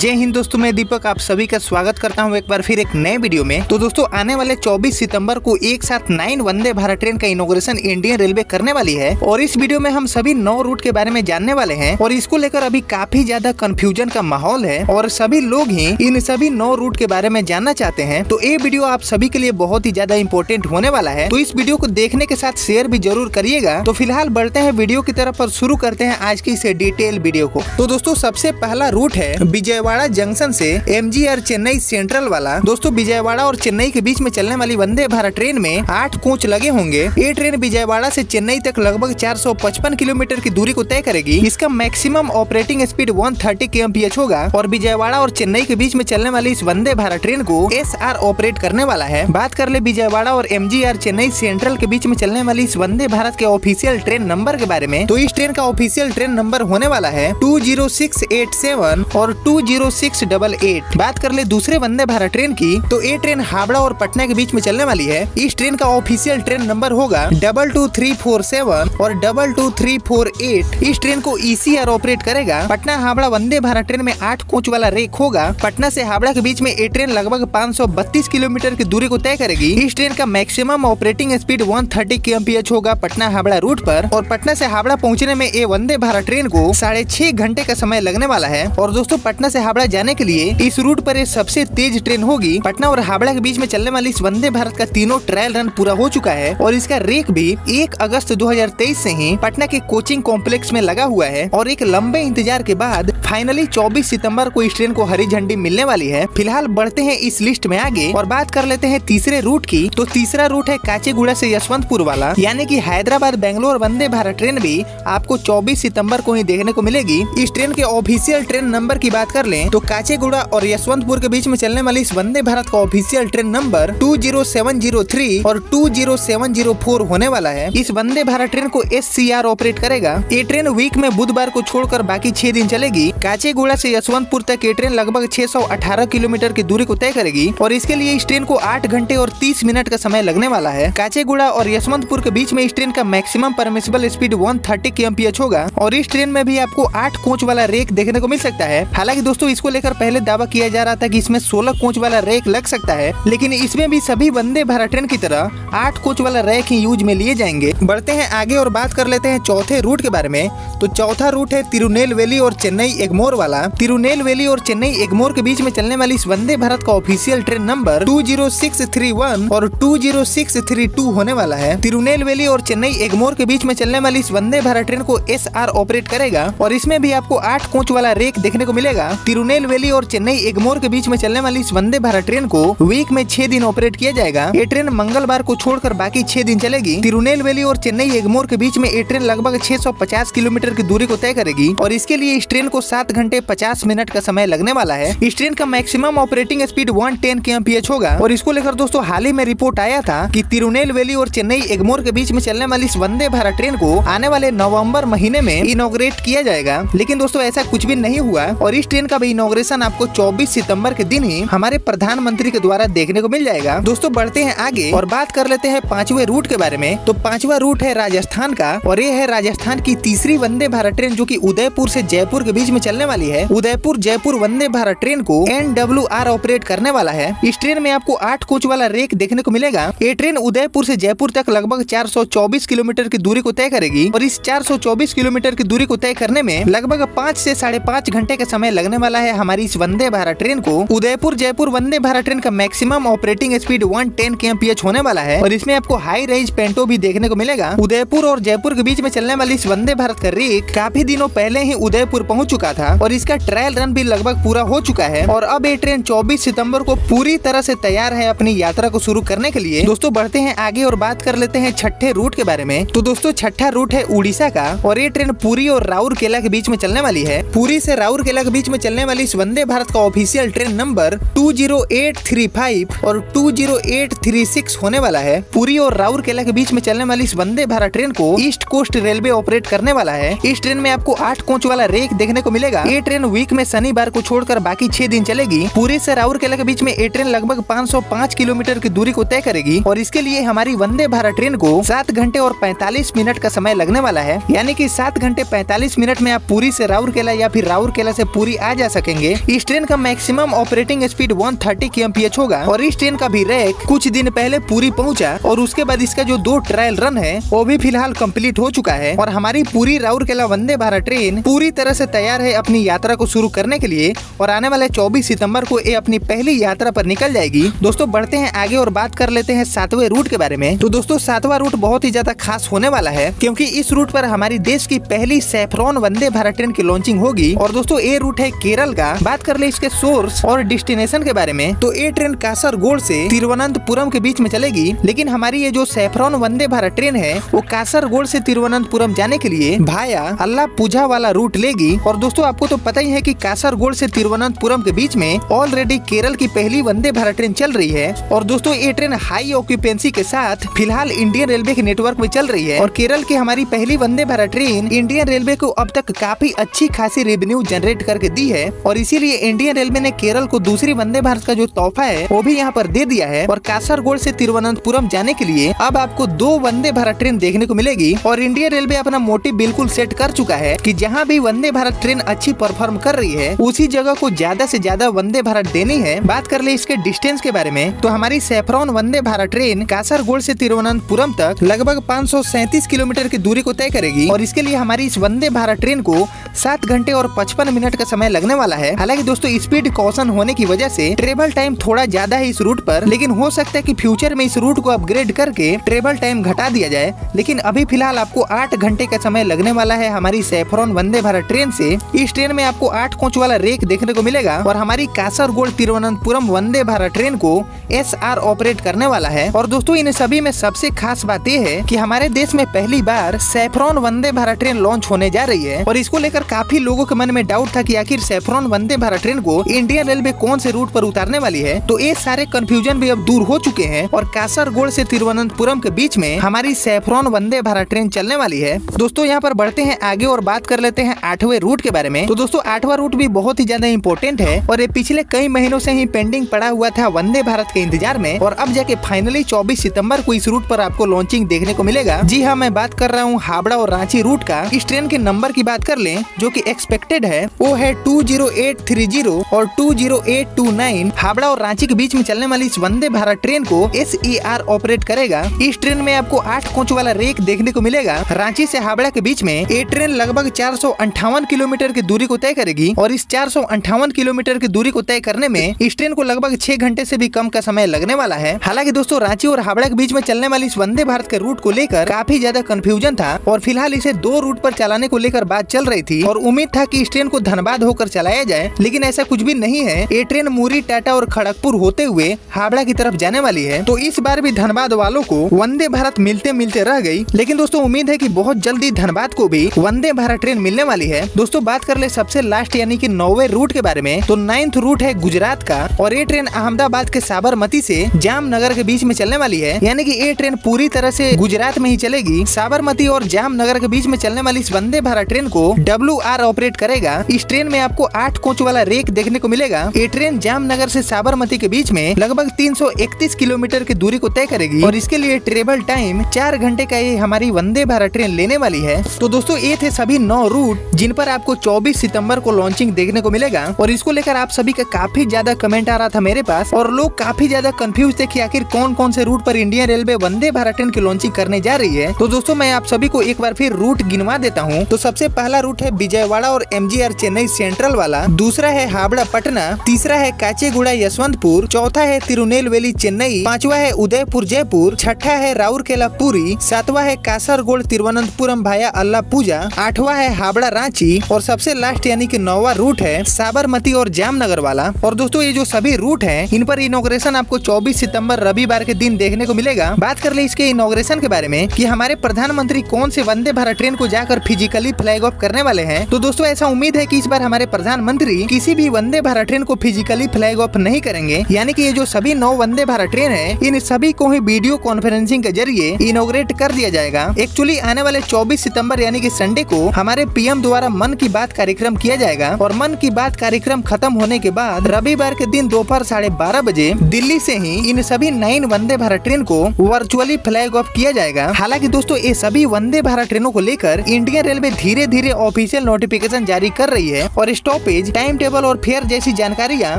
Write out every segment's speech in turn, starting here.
जय हिंद दोस्तों, मैं दीपक आप सभी का स्वागत करता हूं एक बार फिर एक नए वीडियो में। तो दोस्तों आने वाले 24 सितंबर को एक साथ 9 वंदे भारत ट्रेन का इनॉग्रेशन इंडियन रेलवे करने वाली है और इस वीडियो में हम सभी 9 रूट के बारे में जानने वाले हैं और इसको लेकर अभी काफी ज्यादा कंफ्यूजन का माहौल है और सभी लोग ही इन सभी 9 रूट के बारे में जानना चाहते हैं। तो ये वीडियो आप सभी के लिए बहुत ही ज्यादा इंपॉर्टेंट होने वाला है, तो इस वीडियो को देखने के साथ शेयर भी जरूर करिएगा। तो फिलहाल बढ़ते हैं वीडियो की तरफ और शुरू करते हैं आज की इस डिटेल वीडियो को। तो दोस्तों सबसे पहला रूट है विजयवाड़ा जंक्शन से MGR चेन्नई सेंट्रल वाला। दोस्तों विजयवाड़ा और चेन्नई के बीच में चलने वाली वंदे भारत ट्रेन में 8 कोच लगे होंगे। ये ट्रेन विजयवाड़ा से चेन्नई तक लगभग 455 किलोमीटर की दूरी को तय करेगी। इसका मैक्सिमम ऑपरेटिंग स्पीड 130 kmph होगा और विजयवाड़ा और चेन्नई के बीच में चलने वाली इस वंदे भारत ट्रेन को SR ऑपरेट करने वाला है। बात कर ले विजयवाड़ा और MGR चेन्नई सेंट्रल के बीच में चलने वाली इस वंदे भारत के ऑफिशियल ट्रेन नंबर के बारे में, तो इस ट्रेन का ऑफिशियल ट्रेन नंबर होने वाला है 20687 और 20688। बात कर ले दूसरे वंदे भारत ट्रेन की, तो ये ट्रेन हावड़ा और पटना के बीच में चलने वाली है। इस ट्रेन का ऑफिशियल ट्रेन नंबर होगा 22347 और 22348। इस ट्रेन को ECR ऑपरेट करेगा। पटना हावड़ा वंदे भारत ट्रेन में 8 कोच वाला रेक होगा। पटना से हावड़ा के बीच में ये ट्रेन लगभग 532 किलोमीटर की दूरी को तय करेगी। इस ट्रेन का मैक्सिमम ऑपरेटिंग स्पीड 130 kmph होगा पटना हावड़ा रूट पर और पटना से हावड़ा पहुंचने में ये वंदे भारत ट्रेन को 6.5 घंटे का समय लगने वाला है। और दोस्तों पटना से हावड़ा जाने के लिए इस रूट पर ये सबसे तेज ट्रेन होगी। पटना और हावड़ा के बीच में चलने वाली इस वंदे भारत का तीनों ट्रायल रन पूरा हो चुका है और इसका रेक भी 1 अगस्त 2023 से ही पटना के कोचिंग कॉम्प्लेक्स में लगा हुआ है और एक लंबे इंतजार के बाद फाइनली 24 सितंबर को इस ट्रेन को हरी झंडी मिलने वाली है। फिलहाल बढ़ते हैं इस लिस्ट में आगे और बात कर लेते हैं तीसरे रूट की। तो तीसरा रूट है काचेगुड़ा से यशवंतपुर वाला, यानी कि हैदराबाद बेंगलोर वंदे भारत ट्रेन भी आपको 24 सितंबर को ही देखने को मिलेगी। इस ट्रेन के ऑफिशियल ट्रेन नंबर की बात कर लें तो काचेगुड़ा और यशवंतपुर के बीच में चलने वाली इस वंदे भारत का ऑफिशियल ट्रेन नंबर 20703 और 20704 होने वाला है। इस वंदे भारत ट्रेन को SCR ऑपरेट करेगा। ये ट्रेन वीक में बुधवार को छोड़कर बाकी 6 दिन चलेगी। काचेगुड़ा से यशवंतपुर तक ये ट्रेन लगभग 618 किलोमीटर की दूरी को तय करेगी और इसके लिए इस ट्रेन को 8 घंटे और 30 मिनट का समय लगने वाला है। काचेगुड़ा और यशवंतपुर के बीच में इस ट्रेन का मैक्सिमम परमिसिबल स्पीड 130 kmph होगा और इस ट्रेन में भी आपको 8 कोच वाला रेक देखने को मिल सकता है। हालांकि दोस्तों इसको लेकर पहले दावा किया जा रहा था कि इसमें 16 कोच वाला रेक लग सकता है, लेकिन इसमें भी सभी वंदे भारत ट्रेन की तरह 8 कोच वाला रेक ही यूज में लिए जाएंगे। बढ़ते हैं आगे और बात कर लेते हैं चौथे रूट के बारे में। तो चौथा रूट है तिरुनेलवेली और चेन्नई एग्मोर वाला। तिरुनेलवेली और चेन्नई एग्मोर के बीच में चलने वाली इस वंदे भारत का ऑफिशियल ट्रेन नंबर 20631 और 20632 होने वाला है। तिरुनेलवेली और चेन्नई एग्मोर के बीच में चलने वाली इस वंदे भारत ट्रेन को SR ऑपरेट करेगा और इसमें भी आपको 8 कोच वाला रेक देखने को मिलेगा। तिरुनेलवेली और चेन्नई एग्मोर के बीच में चलने वाली इस वंदे भारत ट्रेन को वीक में 6 दिन ऑपरेट किया जाएगा। ये ट्रेन मंगलवार को छोड़कर बाकी 6 दिन चलेगी। तिरुनेलवेली और चेन्नई एग्मोर के बीच में ये ट्रेन लगभग 650 किलोमीटर की दूरी को तय करेगी और इसके लिए इस ट्रेन को 7 घंटे 50 मिनट का समय लगने वाला है। इस ट्रेन का मैक्सिमम ऑपरेटिंग स्पीड 110 kmph होगा और इसको लेकर दोस्तों हाल ही में रिपोर्ट आया था कि तिरुनेलवेली और चेन्नई एग्मोर के बीच में चलने वाली इस वंदे भारत ट्रेन को आने वाले नवंबर महीने में इनॉग्रेट किया जाएगा, लेकिन दोस्तों ऐसा कुछ भी नहीं हुआ और इस ट्रेन का भी इनॉग्रेशन आपको 24 सितंबर के दिन ही हमारे प्रधानमंत्री के द्वारा देखने को मिल जाएगा। दोस्तों बढ़ते हैं आगे और बात कर लेते हैं 5वें रूट के बारे में। तो 5वां रूट है राजस्थान का और ये है राजस्थान की तीसरी वंदे भारत ट्रेन जो कि उदयपुर से जयपुर के बीच में चलने वाली है। उदयपुर जयपुर वंदे भारत ट्रेन को NWR ऑपरेट करने वाला है। इस ट्रेन में आपको 8 कोच वाला रेक देखने को मिलेगा। ये ट्रेन उदयपुर से जयपुर तक लगभग 424 किलोमीटर की दूरी को तय करेगी और इस 424 किलोमीटर की दूरी को तय करने में लगभग 5 से 5.5 घंटे का समय लगने वाला है हमारी इस वंदे भारत ट्रेन को। उदयपुर जयपुर वंदे भारत ट्रेन का मैक्सिमम ऑपरेटिंग स्पीड 110 kmph होने वाला है और इसमें आपको हाई रेंज पेंटो भी देखने को मिलेगा। उदयपुर और जयपुर के बीच में चलने वाली इस वंदे भारत का रेक काफी दिनों पहले ही उदयपुर पहुंच चुका था और इसका ट्रायल रन भी लगभग पूरा हो चुका है और अब ये ट्रेन 24 सितंबर को पूरी तरह से तैयार है अपनी यात्रा को शुरू करने के लिए। दोस्तों बढ़ते हैं आगे और बात कर लेते हैं छठे रूट के बारे में। तो दोस्तों छठा रूट है उड़ीसा का और ये ट्रेन पुरी और राउरकेला के बीच में चलने वाली है। पुरी से राउरकेला के बीच में चलने वाली इस वंदे भारत का ऑफिशियल ट्रेन नंबर 20835 और 20836 होने वाला है। पुरी और राउरकेला के बीच में चलने वाली इस वंदे भारत ट्रेन को ईस्ट कोस्ट रेलवे ऑपरेट करने वाला है। इस ट्रेन में आपको 8 कोच वाला रेक देखने को मिलेगा। ये ट्रेन वीक में शनिवार को छोड़कर बाकी 6 दिन चलेगी। पुरी से राउरकेला के बीच में ये ट्रेन लगभग 505 किलोमीटर की दूरी को तय करेगी और इसके लिए हमारी वंदे भारत ट्रेन को 7 घंटे और 45 मिनट का समय लगने वाला है। यानी कि 7 घंटे 45 मिनट में आप पुरी से राउरकेला या फिर राउरकेला से पुरी आ जा सकेंगे। इस ट्रेन का मैक्सिमम ऑपरेटिंग स्पीड 130 kmph होगा और इस ट्रेन का भी रैक कुछ दिन पहले पूरी पहुंचा और उसके बाद इसका जो 2 ट्रायल रन है वो भी फिलहाल कंप्लीट हो चुका है और हमारी पूरी राउरकेला वंदे भारत ट्रेन पूरी तरह से तैयार है अपनी यात्रा को शुरू करने के लिए और आने वाले 24 सितंबर को ये अपनी पहली यात्रा पर निकल जाएगी। दोस्तों बढ़ते हैं आगे और बात कर लेते हैं 7वें रूट के बारे में। तो दोस्तों 7वां रूट बहुत ही ज्यादा खास होने वाला है क्योंकि इस रूट पर हमारी देश की पहली सैफरॉन वंदे भारत ट्रेन की लॉन्चिंग होगी और दोस्तों ये रूट है केरल का। बात कर ले इसके सोर्स और डेस्टिनेशन के बारे में तो ये ट्रेन कासरगोड से तिरुवनंतपुरम के बीच में चलेगी, लेकिन हमारी ये जो सैफरॉन वंदे भारत ट्रेन है वो कासरगोड से तिरुवनंतपुरम जाने के लिए भाया अल्लापुझा वाला रूट लेगी। और दोस्तों आपको तो पता ही है कि कासरगोड से तिरुवनंतपुरम के बीच में ऑलरेडी केरल की पहली वंदे भारत ट्रेन चल रही है और दोस्तों ये ट्रेन हाई ऑक्यूपेंसी के साथ फिलहाल इंडियन रेलवे के नेटवर्क में चल रही है और केरल की हमारी पहली Vande Bharat train Indian railway को अब तक काफी अच्छी खासी रेवेन्यू जनरेट करके दी है और इसीलिए इंडियन रेलवे ने केरल को दूसरी वंदे भारत का जो तोहफा है वो भी यहाँ पर दे दिया है और कासरगोड से तिरुवनंतपुरम जाने के लिए अब आपको 2 वंदे भारत ट्रेन देखने को मिलेगी और इंडियन रेलवे अपना मोटिव बिल्कुल सेट कर चुका है कि जहाँ भी वंदे भारत ट्रेन अच्छी परफॉर्म कर रही है उसी जगह को ज्यादा से ज्यादा वंदे भारत देनी है। बात कर ले इसके डिस्टेंस के बारे में तो हमारी सैफरॉन वंदे भारत ट्रेन कासरगोड से तिरुवनंतपुरम तक लगभग 537 किलोमीटर की दूरी को तय करेगी और इसके लिए हमारी इस वंदे भारत ट्रेन को 7 घंटे और 55 मिनट का समय लगने वाला है। हालांकि दोस्तों स्पीड कॉशन होने की वजह से ट्रेवल टाइम थोड़ा ज्यादा है इस रूट पर, लेकिन हो सकता है कि फ्यूचर में इस रूट को अपग्रेड करके ट्रेवल टाइम घटा दिया जाए, लेकिन अभी फिलहाल आपको 8 घंटे का समय लगने वाला है हमारी सैफरॉन वंदे भारत ट्रेन से। इस ट्रेन में आपको 8 कोच वाला रेक देखने को मिलेगा और हमारी कासरगोड तिरुवनंतपुरम वंदे भारत ट्रेन को SR ऑपरेट करने वाला है। और दोस्तों इन सभी में सबसे खास बात यह है कि हमारे देश में पहली बार saffron Vande Bharat train launch होने जा रही है और इसको लेकर काफी लोगों के मन में डाउट था कि आखिर सैफरॉन वंदे भारत ट्रेन को इंडियन रेलवे कौन से रूट पर उतारने वाली है। तो ये सारे कंफ्यूजन भी अब दूर हो चुके हैं और कासरगोड से तिरुवनंतपुरम के बीच में हमारी सैफरॉन वंदे भारत ट्रेन चलने वाली है। दोस्तों यहाँ पर बढ़ते हैं आगे और बात कर लेते हैं 8वें रूट के बारे में। तो दोस्तों 8वां रूट भी बहुत ही ज्यादा इंपॉर्टेंट है और ये पिछले कई महीनों से ही पेंडिंग पड़ा हुआ था वंदे भारत के इंतजार में और अब जाके फाइनली 24 सितंबर को इस रूट पर आपको लॉन्चिंग देखने को मिलेगा। जी हाँ, मैं बात कर रहा हूँ हावड़ा और रांची रूट का। इस ट्रेन के नंबर की बात कर लें जो कि एक्सपेक्टेड है वो है 20830 और 20829। हावड़ा और रांची के बीच में चलने वाली इस वंदे भारत ट्रेन को SER ऑपरेट करेगा। इस ट्रेन में आपको 8 कोच वाला रेक देखने को मिलेगा। रांची से हावड़ा के बीच में ये ट्रेन लगभग 458 किलोमीटर की दूरी को तय करेगी और इस 458 किलोमीटर की दूरी को तय करने में इस ट्रेन को लगभग 6 घंटे से भी कम का समय लगने वाला है। हालांकि दोस्तों रांची और हावड़ा के बीच में चलने वाली इस वंदे भारत के रूट को लेकर काफी ज्यादा कंफ्यूजन था और फिलहाल इसे 2 रूट पर चलाने को लेकर बात चल रही थी और उम्मीद था कि इस ट्रेन को धनबाद होकर चलाया जाए, लेकिन ऐसा कुछ भी नहीं है। ये ट्रेन मुरी, टाटा और खड़गपुर होते हुए हावड़ा की तरफ जाने वाली है। तो इस बार भी धनबाद वालों को वंदे भारत मिलते मिलते रह गई, लेकिन दोस्तों उम्मीद है कि बहुत जल्दी धनबाद को भी वंदे भारत ट्रेन मिलने वाली है। दोस्तों बात कर ले सबसे लास्ट यानी कि 9वें रूट के बारे में। तो 9th रूट है गुजरात का और ये ट्रेन अहमदाबाद के साबरमती से जामनगर के बीच में चलने वाली है, यानी कि ये ट्रेन पूरी तरह से गुजरात में ही चलेगी। साबरमती और जामनगर के बीच में चलने वाली इस वंदे भारत ट्रेन को WR ऑपरेट करेगा। इस ट्रेन में आपको 8 कोच वाला रेक देखने को मिलेगा। ये ट्रेन जामनगर से साबरमती के बीच में लगभग 331 किलोमीटर की दूरी को तय करेगी और इसके लिए ट्रेवल टाइम 4 घंटे का ये हमारी वंदे भारत ट्रेन लेने वाली है। तो दोस्तों ये थे सभी 9 रूट जिन पर आपको 24 सितंबर को लॉन्चिंग देखने को मिलेगा और इसको लेकर आप सभी का काफी ज्यादा कमेंट आ रहा था मेरे पास और लोग काफी ज्यादा कंफ्यूज थे कि आखिर कौन कौन से रूट पर Indian railway Vande Bharat train की लॉन्चिंग करने जा रही है। तो दोस्तों मैं आप सभी को एक बार फिर रूट गिनवा देता हूँ। तो सबसे पहला रूट है विजयवाड़ा और MGR चेन्नई सेंट्रल वाला, दूसरा है हावड़ा पटना, तीसरा है काचेगुड़ा यशवंतपुर, चौथा है तिरुनेलवेली चेन्नई, पांचवा है उदयपुर जयपुर, छठा है राउरकेला पुरी, सातवां है कासरगोड तिरुवनंतपुरम भाया अल्लापुझा, आठवां है हावड़ा रांची और सबसे लास्ट यानी कि 9वां रूट है साबरमती और जामनगर वाला। और दोस्तों ये जो सभी रूट हैं इन पर इनॉग्रेशन आपको 24 सितंबर रविवार के दिन देखने को मिलेगा। बात कर ले इसके इनॉग्रेशन के बारे में कि हमारे प्रधानमंत्री कौन से वंदे भारत ट्रेन को जाकर फिजिकली फ्लैग ऑफ करने वाले हैं। तो दोस्तों ऐसा उम्मीद है कि इस बार हमारे प्रधानमंत्री किसी भी वंदे भारत ट्रेन को फिजिकली फ्लैग ऑफ नहीं करेंगे, यानी कि ये जो सभी 9 वंदे भारत ट्रेन है इन सभी को ही वीडियो कॉन्फ्रेंसिंग के जरिए इनॉग्रेट कर दिया जाएगा। एक्चुअली आने वाले 24 सितंबर यानी कि संडे को हमारे PM द्वारा मन की बात कार्यक्रम किया जाएगा और मन की बात कार्यक्रम खत्म होने के बाद रविवार के दिन दोपहर 12:30 बजे दिल्ली से ही इन सभी 9 वंदे भारत ट्रेन को वर्चुअली फ्लैग ऑफ किया जाएगा। हालांकि दोस्तों ये सभी वंदे भारत ट्रेनों को लेकर इंडियन रेलवे धीरे धीरे ऑफिशियल नोटिफिकेशन जारी कर रही है और स्टॉप स्टॉपेज, टाइम टेबल और फेयर जैसी जानकारियाँ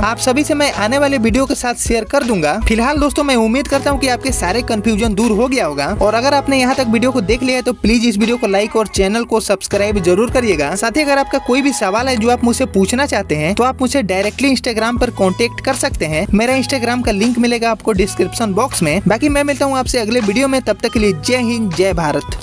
आप सभी से मैं आने वाले वीडियो के साथ शेयर कर दूंगा। फिलहाल दोस्तों मैं उम्मीद करता हूँ कि आपके सारे कंफ्यूजन दूर हो गया होगा, और अगर आपने यहाँ तक वीडियो को देख लिया है तो प्लीज इस वीडियो को लाइक और चैनल को सब्सक्राइब जरूर करिएगा। साथ ही अगर आपका कोई भी सवाल है जो आप मुझसे पूछना चाहते हैं तो आप मुझे डायरेक्टली इंस्टाग्राम पर कांटेक्ट कर सकते हैं। मेरा इंस्टाग्राम का लिंक मिलेगा आपको डिस्क्रिप्शन बॉक्स में। बाकी मैं मिलता हूँ आपसे अगले वीडियो में, तब तक के लिए जय हिंद जय भारत।